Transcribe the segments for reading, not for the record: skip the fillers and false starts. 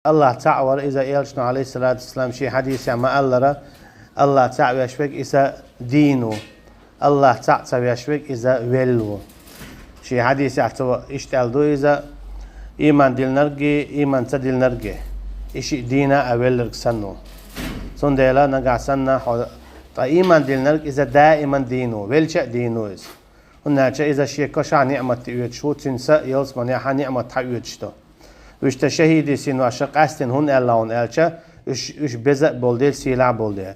الله تعور إذا إلشنا عليه الصلاة والسلام شي حديث ما ألرا الله تعور يشبك إذا دينه الله تعور يشبك إذا ولو شي حديث يعتبر إشتالدو إذا إيمان دل نرجع إيمان تدل نرجع إيش دينا أول سنو سندلا نجع سنة إيمان دل نرجع إذا دائما دينه ولش دينه إذا هناك إذا شيء كشع نعمة يوتشو تنسى يلص من يح نعمة يوتشتو وش تشهيد سين وشق أستن هون اللون ألشة وش بزق بولدل سيلع بولدل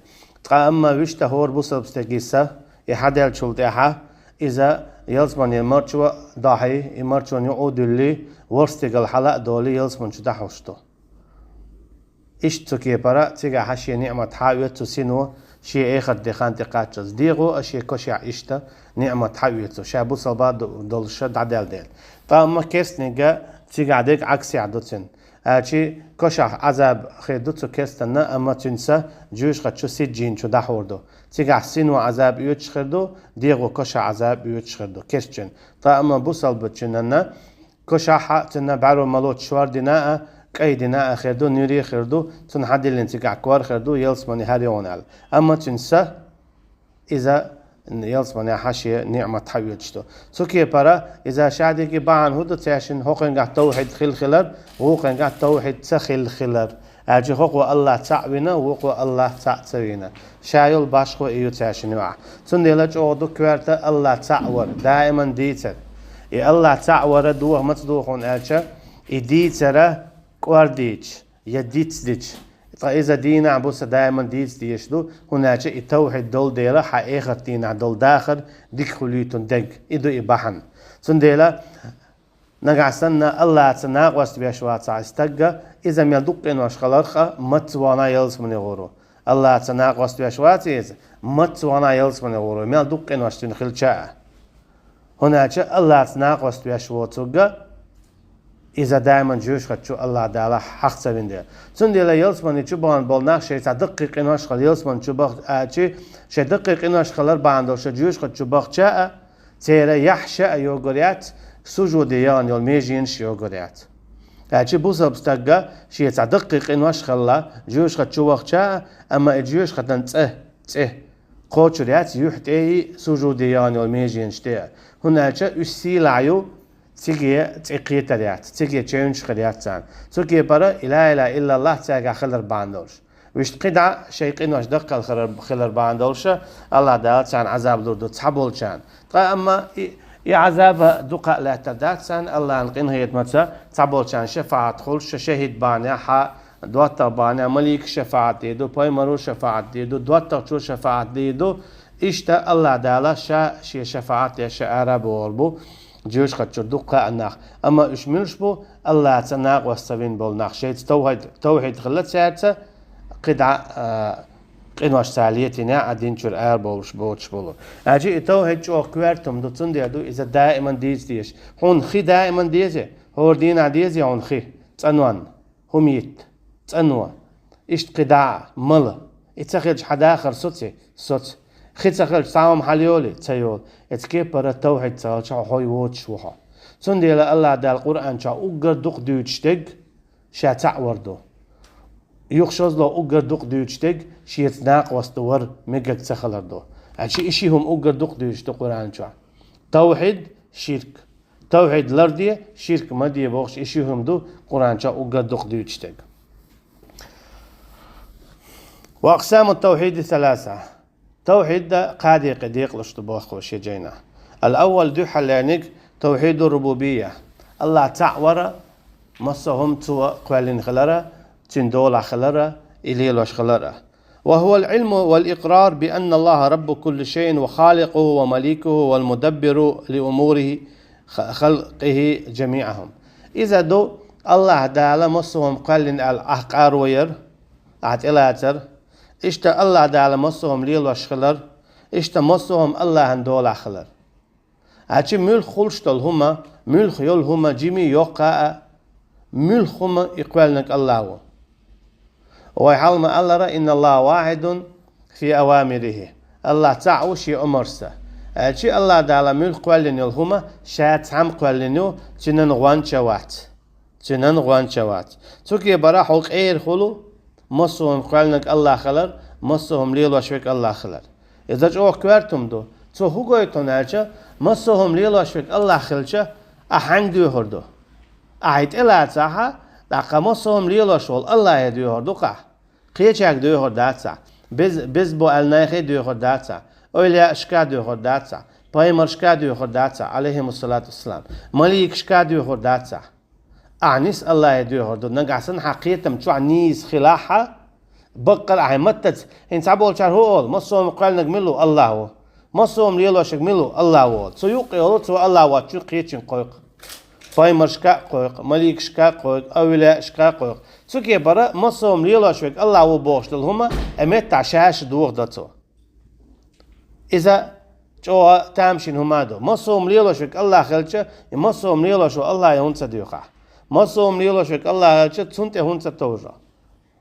أما وش تهور بوسب استجيسة يحدل شلتها إذا يلص من يمرشوا ضاحي يمرشوا يعود اللي ورستقل حلق دولي يلص من شو تحوشتو إيش تكي برا تيجا حشي نعمة حاويتو سينو شيء آخر دخان تقاتشز ديغو أشياء كشع إشتا نعمة حاويتو شابو صبا دولشة عدل ديل فأما كيس نيجا تيجا عديك عكسي عدوتين أشي كشع عذاب خيدوتو كيستنا أما تنسى جوش خدشو سجين شو دحوردو تيجا سينو عذاب يوتش خردو ديغو كشع عذاب يوتش خردو كيسجن فأما بوصل بتشننا كشع حقتنا بعرو ملوت شوار ديناء كأيدنا خردو نوري خردو تون حد اللي انتقع كوار خردو يلسمني هاريونال أما تنسى إذا يلسمني حاشية نعمة حيوتشتو سوكي برا إذا شادك بعن هدو تاشن هوقن قاعد توحيد خل خلر وهوقن قاعد توحيد تخل خلر أجي هوقو الله تعوينا وهوقو الله تعتوينا شايل باشخو إيو تاشن وع تون ديلاج أودو كوارتا الله تعور دائما ديتر الله تعور دوه متدوخون ألشا إديتره كوارديج يديتش فإذا دينا عبوسة دائما ديش دو هناك التوحيد دول ديلا حقيقة دينا دول داخل ديك خليتون دق إدو إباحن سنديلا نقع سنة الله تناق واست بيشوات ساعستقى إذا ميلدوق إنو أشخالارخا متوانا يلس من يغورو الله تناق واست بيشوات إذا متوانا يلس من يغورو ميلدوق إنو أشتين خلشاء هناك الله تناق واست بيشواتوغا إذا دائما جوش خدشو الله دالا حق سبيندير سنديلا يلسمني شبان بالناخ شيء تدقق إناش خل يلسمن شباخ أشي شيء دقق إناش خلر باندوش جوش خدشو باخ شاء تيرا يحشى يوغريات سجوديان يول ميجينش يوغريات أشي بوسب استجا شيء تدقق إناش خلا جوش خدشو باخ شاء أما الجوش خدن تأه قوتشريات يحتي سجوديان يول ميجينش تيا هنا أشي يسيلعيو تيجي تقية تريات تيجي تشينش خليات تان تيجي برا إلا إلا الله تيجي خلر باندوش ويش قدع شيء قنوش دقل خلر باندوش الله دال تان عذاب دور تحبول تان أما عذاب دقة لا تدات تان الله نقين هي متى تحبول تان شفاعة خلش شهيد بانيا حا دوات بانيا ملك شفاعة ديدو باي مرو شفاعة ديدو دوات شو شفاعة ديدو إشتا الله دال شيء شفاعة يا عرب والبو جوش خدشو دقة الناخ أما إيش منش بو الله تناق واستبين بالناخ شيء توحيد خلت ساعتها قدعة قنواش ساليتنا عدين شر بولش بولو أجي توحيد شو كوارتم دوتون ديادو إذا دائما ديش هون خي دائما ديزه هو دين عديزه هون خي تنوان هميت تنوان إيش قدعة مل إتخرج حدا آخر صوت خي تخرج سام حليولي تيول اتكيب برا التوحيد تال شو هاي واتش وها سنديلا الله دال القرآن شو أوجر دق دوتشتج شا تعوردو يخشز له أوجر دق دوتشتج شيء تناق واستور مجد تخلردو عشان إشيهم أوجر دق دوتشتج القرآن شو توحيد شرك توحيد لردية شرك مدية بوخش إشيهم دو قرآن شو أوجر دق دوتشتج وأقسام التوحيد ثلاثة توحيد ده قادي قديق لشتباخ وشي جينا الأول دو حلانيك توحيد الربوبية الله تعور مصهم توا قوالين خلرة تندول خلرة إليلوش خلرة وهو العلم والإقرار بأن الله رب كل شيء وخالقه ومليكه والمدبر لأموره خلقه جميعهم إذا دو الله دالا مصهم قوالين الأحقار وير أعتلاتر إشتا الله دالا مصهم ليل وشخلر إشتا مصهم الله هندول خلر هاتي ملخ خلشتل هما ملخ يول هما جيمي يوقع ملخ هما إقبالنك الله ويحلم الله إن الله واحد في أوامره الله تعوش أمرسه هاتي الله دالا ملخ قوالين يول هما شات هم قوالينو تنن غوان شوات تنن غوان شوات تكي برا حق اير خلو مصهم قالنك الله خلر مصهم ليل وشوك الله خلر إذا جو كوارتم دو تو هو قويتون هالشا مصهم ليل وشوك الله خلشا أحنگ دو هردو أعيد إلا تساها داقا مصهم ليل وشول الله يدو هردو قيچك دو هرداتسا biz bu elnayxi dو هرداتسا öyle şka dو هرداتسا Paymer şka dو هرداتسا aleyhimussalatu vesselam Malik şka dو هرداتسا أعنيس الله يدو هردو نقعسن حقيقة شو عنيس خلاحة بقر عمتت إن سبول شهر هو مصوم قال نجمله الله هو مصوم ليلو شجمله الله هو سيوق يقول سو الله هو شو قيتشن قيق فايمر شكا قيق مليك شكا قيق أولا شكا قيق سو كي برا مصوم ليلو شوك الله هو بوش هما أمت عشاش دوغ دتو إذا شو تامشين هما دو مصوم ليلو شوك الله خلشه مصوم ليلو شو الله يونس ديوخا مصوم ليلو شوك الله خلشه تنت هونس توجا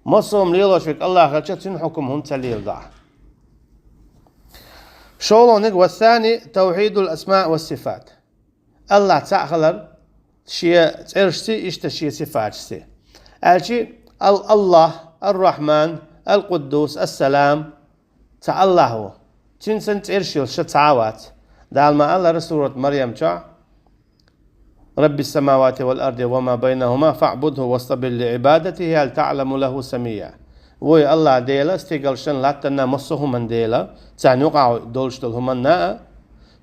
مصوم ليلو شوك الله خلشه تن حكم هونس ليل دا شولونك والثاني توحيد الأسماء والصفات الله تعالى شيء ترشتي إشتشي صفاتشتي ألشي الله الرحمن القدوس السلام تعالى هو تنسن ترشيل شتعوات دال ما الله رسولة مريم شع رب السماوات والأرض وما بينهما فاعبده واصطبر لعبادته هل تعلم له سميا وي الله ديلا استيقلشن لاتنا مصهم من ديلا تان يقع دولشتلهم النا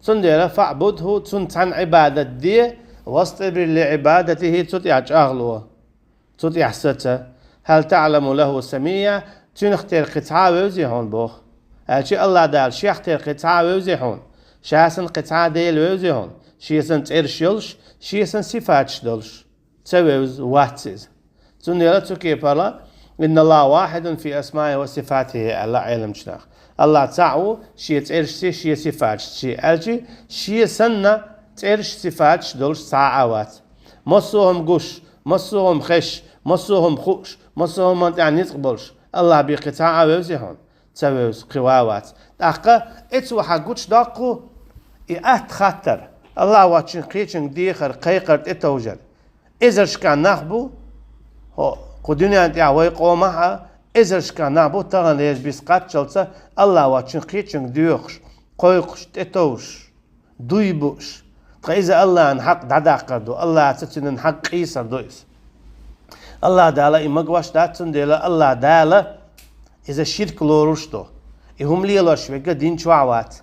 تن ديلا فاعبده تن تن عبادة دي واصطبر لعبادته تطيع أغلوه تطيع سته هل تعلم له سميا تن اختير قطعة ووزي هون بوخ هالشي الله دال شي اختير قطعة ووزي هون شاسن قطعة ديل ووزي هون شيسن ترشيلش شيسن صفاتش دولش تسويز واتسيز تن ديلا تكي بلا إن الله واحد في أسمائه وصفاته الله علم شناخ الله تعو شيء ترشي شيء صفات شيء ألشي شيء سنة ترش صفات دولش ساعات مصوهم قش مصوهم خش مصوهم خوش مصوهم يعني يقبلش الله بقطاع وزهون تسويز قواوات دقة اتسو حقوش دقو إأت خطر الله واتشن قيتشن ديخر قيقر اتوجد إذا شكان نخبو هو قدنيا انت عوي قومها إذا شكان نخبو تغن ليش بيسقات شلسة الله واتشن قيتشن ديوخش قيقش اتوش دويبوش إذا الله عن حق دعاقر دو الله عن حق قيسر دويس الله دالا إمقواش داتن ديلا الله دالا إذا شرك لوروش دو إهم ليلوش ويقا دين شوعوات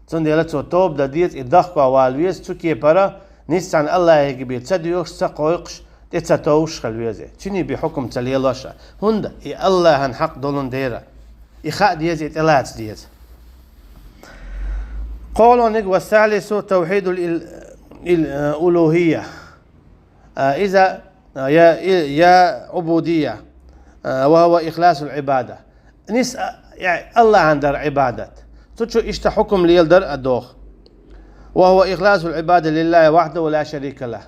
تن ديلا تو توب دا ديت إدخوا والويز تكي برا نيسان الله يقبيل تديوش سقويقش تتوش خلويزي تني بحكم تليلوشا هندا إي الله عن حق دولون ديرا إخاء ديت إتلات ديت قولوا نقوى الثالث توحيد الألوهية إذا يا عبودية وهو إخلاص العبادة يعني الله عندر عبادة تشو إشت حكم ليلدر الدوخ وهو إخلاص العبادة لله وحده ولا شريك له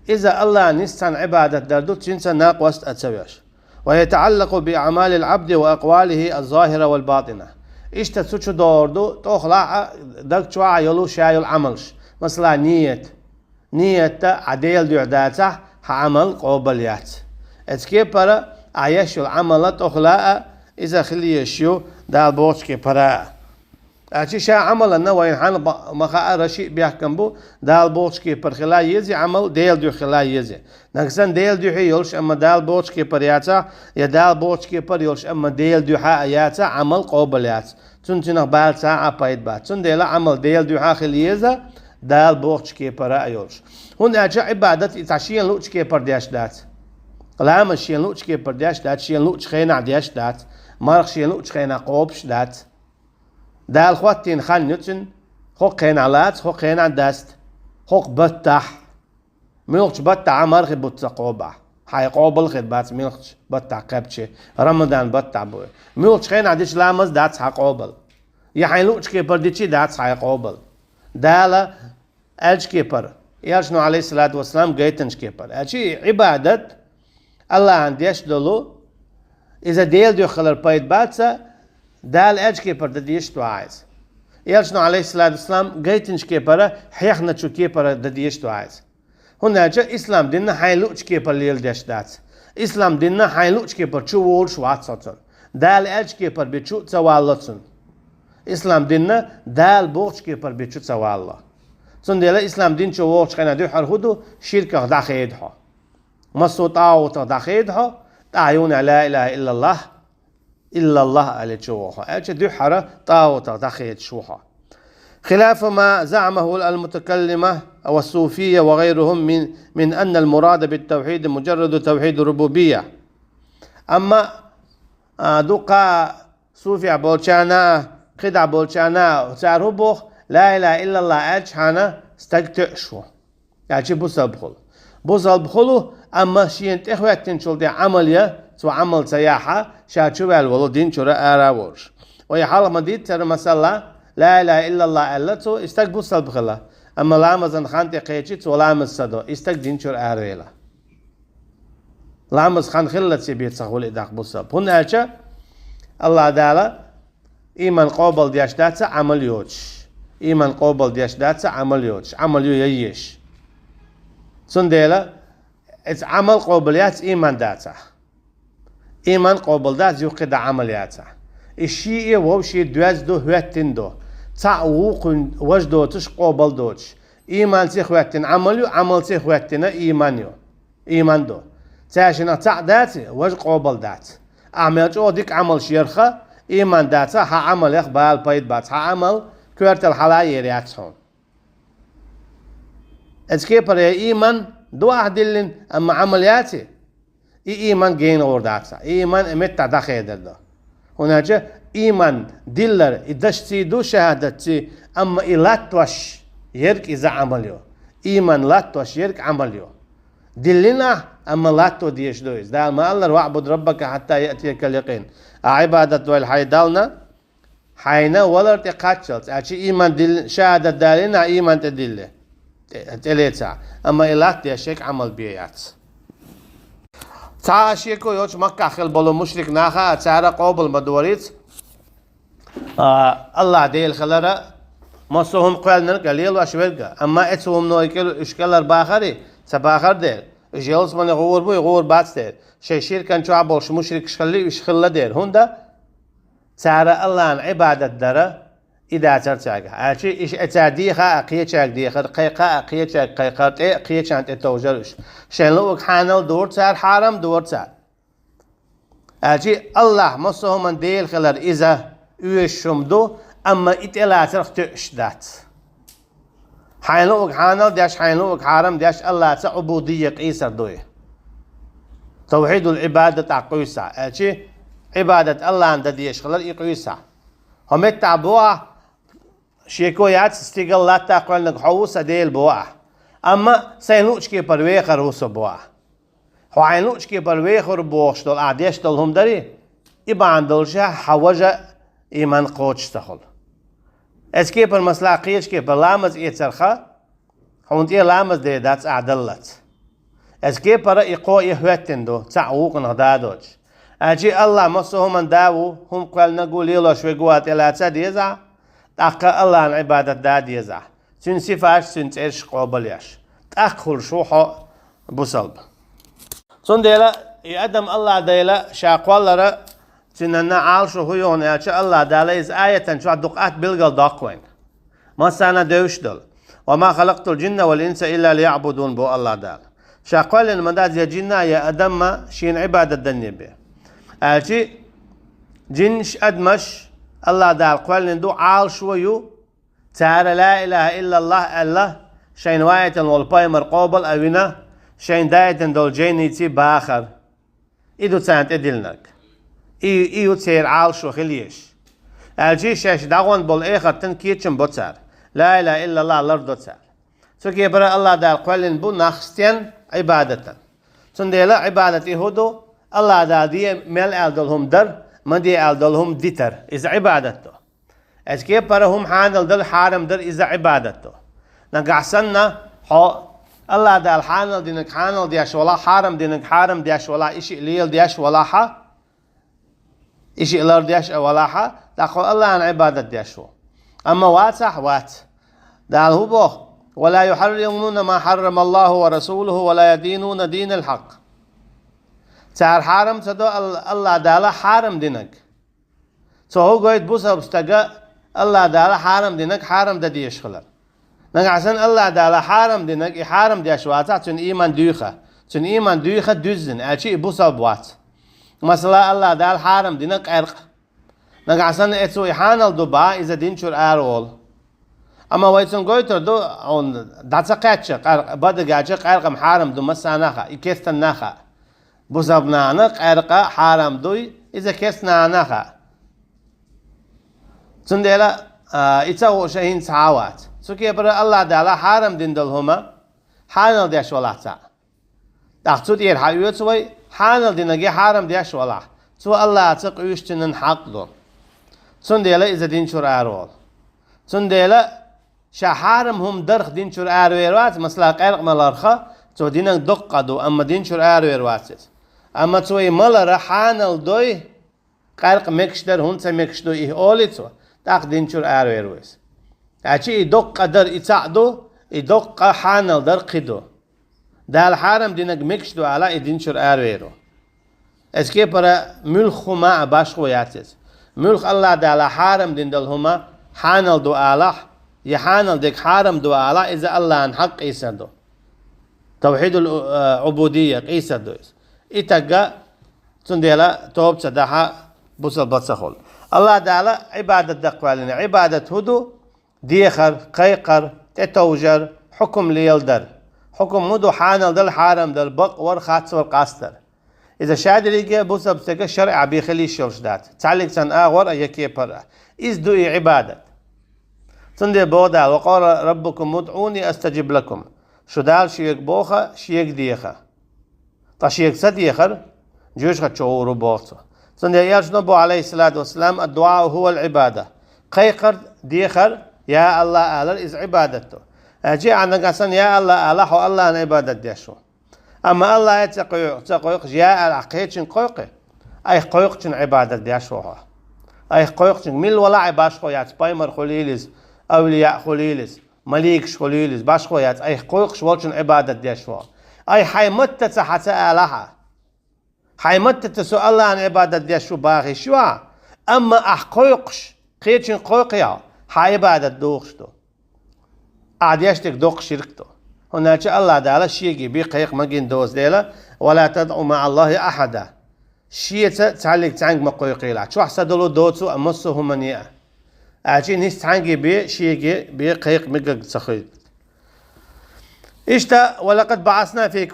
إذا الله نستن عبادة دردو تنسى ناقوست أتسويش ويتعلق بأعمال العبد وأقواله الظاهرة والباطنة إشت تشو دوردو تخلع دك شوع يلو شاي العملش مثلا نية عديل دعداته عمل قبليات اتكي برا عيش العمل تخلع إذا خلي يشيو دال بوشكي برا أشي شا عمل النوع ينحن مخا رشيء بيحكم بو دال بوشكي بر خلا يزي عمل ديل دو خلا يزي نكسن ديل دو حي يلش أما دال بوشكي برياتا يا دال بوشكي بر يلش أما ديل دو حياتا عمل قبليات تنتنا بال ساعة بايد بات تن ديلا عمل ديل دو خلا يزا دال بوشكي برا يلش هون أجا عبادة تعشين لوشكي بر دياش دات لا مشين لوشكي بر دياش دات شين لوش خينا دياش دات مارخ شين لوش خينا قوبش دات دال خواتين خان نتن خوك خين علات خوك خين عدست خوك بتح ملوش بتح مارخ بتح قوبع هاي قوبل خد بات ملوش بتح قبشة رمضان بتح بوي ملوش خين عديش لامز دات حق قوبل يحين لوش كيبر ديشي دات حق قوبل دالا ألش كيبر يالشنو عليه الصلاة والسلام جيتنش كيبر أشي عبادة الله عنديش دلو إذا ديل دو خلر بايد باتسا دال أج كيبر دديش تو عايز يالشنو عليه الصلاة والسلام جيتنش كيبر حيخنا شو كيبر دديش تو عايز هناك إسلام ديننا حيلوش كيبر ليل داشتات إسلام ديننا حيلوش كيبر شو وول شو عطساتن دال إلش كيبر بيشو توالتن إسلام ديننا دال بوش كيبر بيشو توالله سندلا إسلام دين شو وول شخنا دو حرهدو شركة داخيدها مسوطا وتداخيدها تعيون لا إله إلا الله على شوها أجد دو حرة طاوة داخيد شوها خلاف ما زعمه المتكلمة والصوفية وغيرهم من أن المراد بالتوحيد مجرد توحيد الربوبية أما دوقا صوفيا بولشانا خدع بولشانا وتعربوخ لا إله إلا الله أجحانا استقتعشو يعني بوصل بخلو أما شينت إخواتين شول دي عملية سو عمل سياحة شاتشو بالولو دين شورا آراورش ويحال مديد ترى مسألة لا إله إلا الله ألا تو استق بوصل بخلا أما لامزن خانتي قيتشي تو لامز صدو استق دين شور آرويلا لامز خان خلت سيبيت سخول إداق بوصل هن أجا الله دالا إيمان قوبل دياش داتا عمل يوش إيمان قوبل دياش داتا عمل يوش عمل يويش سنديلا اتس عمل قوبليات إيمان داتا إيمان قوبل دات يوقد عملياتا الشيء وهو شيء دواز دو هواتين دو تعوق وجدو تش قوبل دوش إيمان تخواتين عمليو عمل تخواتين إيمانيو إيمان دو تاشنا تع داتي وج قوبل دات أعمل جو ديك عمل شيرخة إيمان داتا ها عمل يخبال بايد بات ها عمل كورت الحلاية رياتهم اتكيبر يا إيمان دو أهدلين أما عملياتي إيمان جين ورداتها إيمان إمتى دخيدر ده هناك إيمان دلر إدشتي دو شهادتي أما إلاتوش يرك إذا عمليو إيمان لاتوش يرك عمليو دلنا أما لاتو ديش دويز ده ما الله واعبد ربك حتى يأتيك اليقين عبادة والحي دالنا حينا ولا ارتقاتشلت أشي إيمان دل شهادة دالنا إيمان تدله تليتا أما إلات ديشيك عمل بيات تعاشيكو يوش مكة خل بلو مشرك ناخا تعالى قوبل مدوريت الله ديل خلرا مصوهم قوالنا قليل واشوالقا أما اتسوهم نو اشكالر باخري سباخر ديل جيلس من غور بو غور بات ديل شيشير كان شو عبوش مشرك شخلي وشخلا ديل هوندا تعالى الله عن عبادة دارا إذا ترتاق عاشي إيش أتاديخا أقيتشاك ديخر قيقا أقيتشاك قيقا أقيتشاك التوجرش شين لوك حانل دور تار حرام دور تار عاشي الله مصوه من ديل خلر إذا يشمدو أما إتلا ترخت إشدات حين لوك حانل داش حين لوك حرام داش الله تعبودية قيسر دوي توحيد العبادة عقويسا عاشي عبادة الله عند ديش خلر إقويسا هم التعبوه شيكويات استقلات تقول لك حوسه ديل بوا اما سينوش كي برويخر وسو بوا حوينوش كي برويخر بوش دول عديش دول هم دري يبان دولشا حوجه ايمان قوتش تخل اسكي بالمسلاقيش كي بلامز يترخا هونت لامز دي دات اعدلت اسكي بر ايقو يهوتندو تعوق نهدادوج اجي الله مسو من داو هم قال نقول يلا شوي قوات الى تديزا تاقا الله عن عبادة داديزا سن سفاش سن تيرش قوبلياش تاقل شوحو بصلب سن ديلا يقدم الله ديلا شاقوالر سننا عالشو هيون ياتش الله دالا إز آية شو دقات بلغل داقوين ما سانا دوش دل وما خلقت الجن والإنس إلا ليعبدون بو الله دال شاقوال من داد يا جنة يا أدم شين عبادة دنيا بيه أجي جنش أدمش الله دال قال ندو عال شويو تعالى لا إله إلا الله الله شين وايت والبايمر قابل أوينا شين دايت دول جيني تي باخر إدو تانت إدلنك إيو تير عال شو خليش أجي شاش داغون بول إيخر تنكيتشن بوتار لا إله إلا الله لردو تار سوكي برا الله دال قال نبو ناخستين عبادة سنديلا عبادة إهودو الله دا دي مل ألدلهم در من دي ألدلهم ديتر إذا عبادته أسكي برهم حانل دل حارم در إذا عبادته نقعسنا الله دا الحانل دينك حانل دياش ولا حارم دينك حارم دياش ولا إشي ليل دياش ولا حا إشي لر دياش ولا حا تقول الله عن عبادة دياشو أما وات صح وات دا هو بو ولا يحرمون ما حرم الله ورسوله ولا يدينون دين الحق. تعال حرم تدو الله دالا حرم دينك. سو قايد بوسا بستجا الله دالا حرم دينك حرم دا ديش خلال. نعسن الله دالا حرم دينك حرم ديش واتع تون إيمان دوخة. تون إيمان دوخة دوزن. أشي بوسا بوات. مثلا الله دال حرم دينك عرق. نعسن اتسو إحانل دوبا إذا دين شور أرول. اما وایتون گویتر دو اون داتا قچه بعد گاچه قرقم حرم دو مسانخه یکستن نخه بوزبنانه قرقه حرم دوی اذا کسنا نخه تندلا ایتا شهین ساوات سو که بر الله دالا حرم دین دلهما حانل دیش ولاتا داخل دیر حیوت وی حانل دینگی حرم دیش ولا تو الله تقویشتنن حق دو تندلا اذا دین شور ارول تندلا شحارم هم درخ دين شور آرويروات مثلا قرق ملارخا تو دينك دقة دو أما دين شور آرويروات أما توي ملارا حانل دوي قرق مكشدر هنسا مكشدو إيه أولي تو تاق دين شور آرويرويس أشي دقة در إتعدو دقة حانل در قدو ده الحارم دينك مكشدو على دين شور آرويرو اسكي برا ملخ ما باشخوياتس ملخ الله ده الحارم دين دلهما حانل دو آلاح يحانل ديك حارم دو على إذا الله عن حق إيسادو توحيد العبودية إيسادو إتاقا تنديلا توب صداحة بوصل بطسخول الله تعالى عبادة دقوالنا عبادة هدو ديخر قيقر تتوجر حكم ليلدر حكم هدو حانل دل حارم دل بق ورخاتس والقاستر إذا شاد ريجي بوصل بتاقا شرع بيخلي الشرشدات تعليق سن آغور أيكي برا إذ دوئي عبادة تندي بودال وقال ربكم ادعوني استجب لكم شو دال شيك بوخا شيك ديخا تشيك سديخر جوش خشورو بوخا تندي ياش نبو عليه الصلاة والسلام الدعاء هو العبادة قيقر ديخر يا الله أهل إز عبادته أجي عندك أصلا يا الله أهل حو الله أن عبادة ديشو أما الله يتقويق يا العقيتشن قويق أي قويقشن عبادة ديشوها أي قويقشن مل ولا عباش خويات بايمر خليلز أولياء خليلز مليك خليلز باش خويات أي قويقش والشن عبادة ديشوا أي حيمت تحت آلها حيمت تسو الله عن عبادة ديشوا باغي شوا أما قويقش قيتشن قويقيا حي عبادة دوخشتو عاديشتك دوق شركتو هناك الله تعالى شيء بقيق مجين دوز ديلا ولا تدعو مع الله أحدا شيء تعلق تعنق مقويقيلا شو حسدلو دوتسو أمسو همانيا أجي نيس تعنقي بي شيء بقيق مجق سخيد إشتا ولقد بعثنا في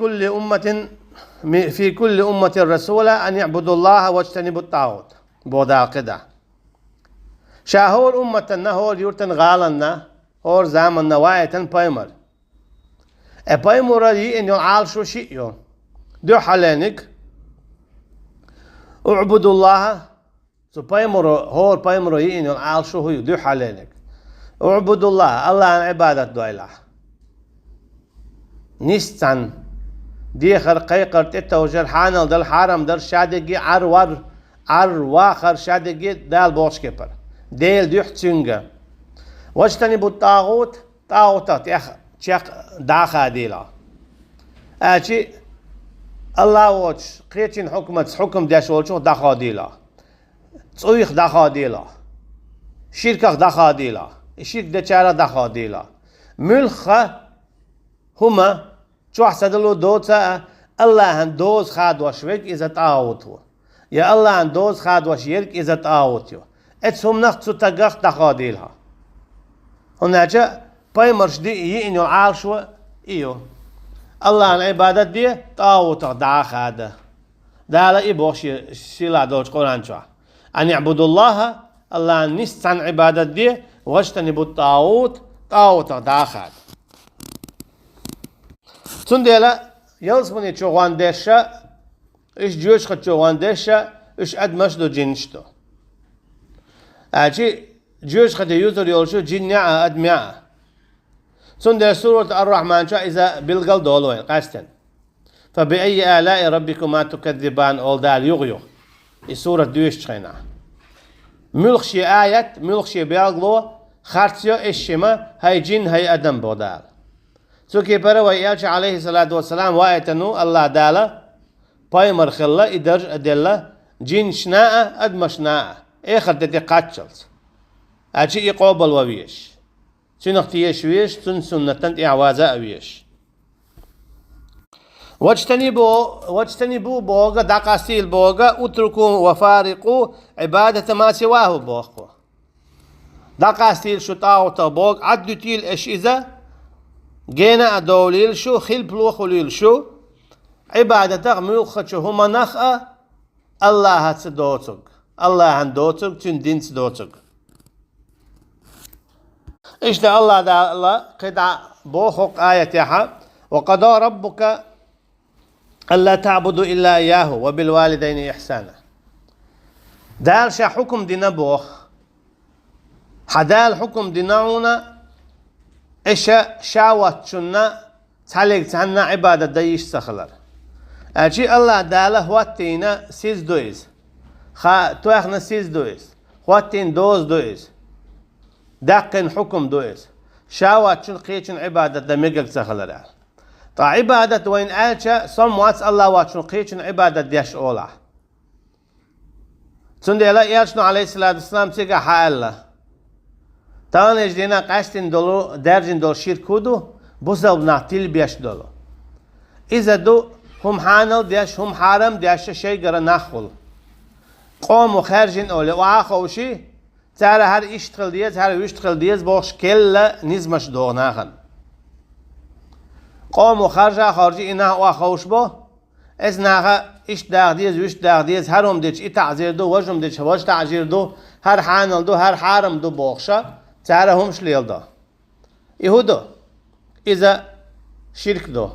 كل أمة رسولا أن يعبدوا الله واجتنبوا الطاغوت بودا قدا شاهور أمة النهور يورتن غالنا هور زامن نوايتن بايمر بايمر دي إن يعال شو شيء دو حلانك اعبدوا الله سو بايمر هور بايمر دي إن يعال شو هو دو حلانك اعبدوا الله الله عن عبادة دو إله نستن دي خرقيقر تتوجر حانل دل حرم دل شادقي عرواخر شادقي دال بوشكبر ديل ديح تنجا واجتنبوا الطاغوت طاغوتات تشيخ داخا ديلا أشي الله واتش قيتين حكم داش والشو داخا ديلا تصويخ داخا ديلا شركة داخا ديلا الشرك دچارة داخا ديلا ملخة هما شو حسدلو دوتا الله هن دوز خاد وشوك إذا طاغوت هو يا الله هن دوز خاد وشيرك إذا طاغوت يو اتسهم نخصو تقاق داخا ديلها هناك بايمرش دي يئنو عارشو إيو الله عن عبادت دي طاوتا داخ هذا دالا إبوش سيلا دوش قرآن شو أن يعبدوا الله الله عن نست عن عبادت دي واجتنبوا الطاوت طاوتا داخ هذا تنديلا يلزمني تشوغان ديشا إيش جوش خد تشوغان ديشا إيش أدمشدو جنشتو أجي جوش خد يوزر يولشو جنيا أدميا سند سورة الرحمن شو إذا بالقل دولوين قاستن فبأي آلاء ربكما تكذبان أول دال يغيو سورة دويش خينا ملخشي آيات ملخشي بيالغلو خارتيو إشما هاي جن هاي أدم بودال سوكي برا يالش عليه الصلاة والسلام وايتنو الله دالا باي مرخلا إدرج أدلة جين شناء أد مشناء إخر تتي قاتشلت أشي يقوبل وويش سنختيش ويش سنة إعوازة ويش واجتنبوا بوغا دقاسيل بوغا اتركوا وفارقوا عبادة ما سواه بوغا دقاسيل شو طاوتا بوغ عدو تيل اش إذا جينا أدوليل شو خيل بلوخوليل شو عبادة ملوخة هما نخأ الله هتسدوتك الله هندوتك تندين سدوتك إيش ده الله ده الله قد بوخك آية يحا وقضى ربك ألا تعبدوا إلا إياه وبالوالدين إحسانا دال شا حكم دينا بوخ حدال حكم ديناونا إشا شاوات شنا تحليق تهنا عبادة دايش سخلر أجي الله داله واتينا سيز دويز توخنا سيز دويز واتين دوز دويز داقين حكم دويز شاوات شن قيتشن عبادة دميقل سخلر طا عبادة وين آلشا صموات الله واتشن قيتشن عبادة ديش أولا تندي لا يالشنو عليه الصلاة والسلام تيقى حالا تانيش دينا قاشتين دولو درجين دول شيركودو بوزل بناتيل بيش دولو إذا دو هم حانل ديش هم حارم ديش شيء قرا نخل قوموا خارجين أولي وعاقوشي تعالى هر يشتغل ديز هر يشتغل ديز بوش كلا نزمش دو ناخن قوموا خارجي إنها وخوش بو از ناخا إيش داغ ديز ويش داغ ديز هرم ديش إي تعزير دو وجم ديش وج تعزير دو هر حانل دو هر حارم دو بوخشا تعالى همش ليل دو يهودو إذا شرك دو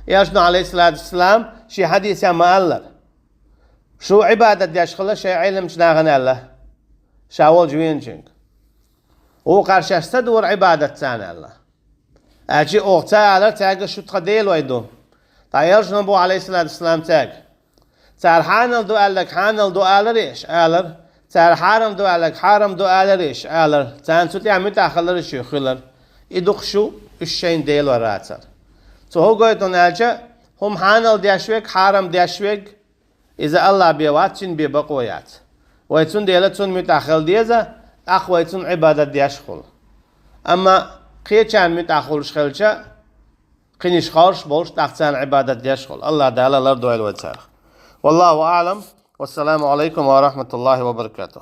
ياشنو عليه الصلاة والسلام شي حديث يا مالر شو عبادة ديش خلا شي علم شناغن الله شاول جوين جنك هو قرشش تدور عبادة تانا الله أجي أغتا على تاق شو تقديل ويدو طيرش نبو عليه الصلاة والسلام تاق تار حانل دو قالك حانل دو قال ريش قالر تار حارم دو قالك حارم دو قال ريش قالر تان سوتي عمي تاخلر شو خلر يدوخ شو الشين ديل وراتر تو هو قويتون ألجا هم حانل ديشوك حارم ديشوك إذا الله بيواتشن بيبقويات ويتون ديلتون متاخل ديزا أخويتون عبادة ديشخل أما قيتشان متاخلش خلشا قينيش خارش بولش تحتان عبادة ديشخل الله دالا لردو الوتساخ والله أعلم والسلام عليكم ورحمة الله وبركاته